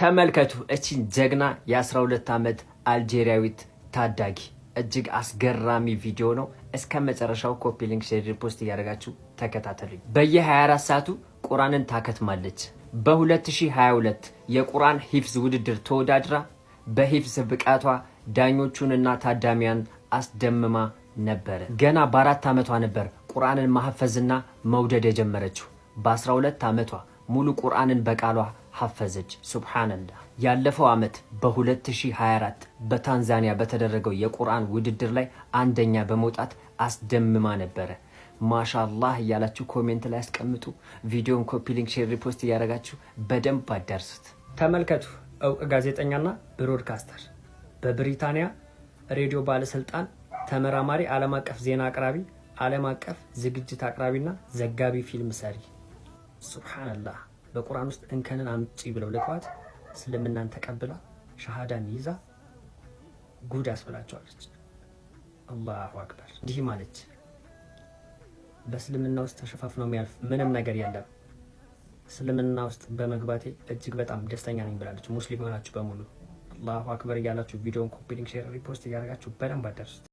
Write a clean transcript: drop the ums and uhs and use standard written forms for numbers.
ተመልከቱ እቺን ጀግና የ12 ዓመት አልጄሪያዊት ታዳጊ እጅግ አስገራሚ ቪዲዮ ነው። እስከ መጨረሻው ኮፒ ሊንክ ሼር ሪፖስት ያደርጋችሁ ተከታተሉኝ። በየ24 ሰዓቱ ቁርአንን ታከትማለች። በ2022 የቁርአን ሂፍዝ ውድድር ተወዳድራ በሂፍዝ ብቃቷ ዳኞቹንና ታዳሚያን አስደምማ ነበር። ገና በ4 ዓመቷ ነበር ቁርአንን ማሐፈዝና መውደድ የጀመረችው። በ12 ዓመቷ ሙሉ ቁርአንን በቃሏ ሐፈዘች። ሱብሃንአላህ። ያለፈው ዓመት በ2024 በታንዛኒያ በተደረገው የቁርአን ውድድር ላይ አንደኛ በመውጣት አስደምማ ነበር። ማሻአላህ እያላችሁ ኮሜንት ላይ አስቀምጡ። ቪዲዮን ኮፒ ሊንክ ሼር ሪፖስት እያደረጋችሁ በደንብ አዳርሱት። ተመልከቱ። እውቅ ጋዜጠኛና ብሮድካስተር፣ በብሪታንያ ሬዲዮ ባለስልጣን ተመራማሪ፣ ዓለም አቀፍ ዜና አቅራቢ፣ ዓለም አቀፍ ዝግጅት አቅራቢና ዘጋቢ ፊልም ሰሪ። ሱብሃንአላህ። በቁርአን ውስጥ እንከንን አምጪ ብለው ልኳት እስልምናን ተቀብላ ሸሃዳን ይዛ ጉድ አስብላቸዋለች። አላሁ አክበር። እንዲህ ማለች፣ በእስልምና ውስጥ ተሸፋፍኖ የሚያልፍ ምንም ነገር የለም። እስልምና ውስጥ በመግባቴ እጅግ በጣም ደስተኛ ነኝ ብላለች። ሙስሊም የሆናችሁ በሙሉ አላሁ አክበር እያላችሁ ቪዲዮን ኮፒ ሊንክ ሼር ሪፖስት እያደረጋችሁ በደንብ አዳርሱት።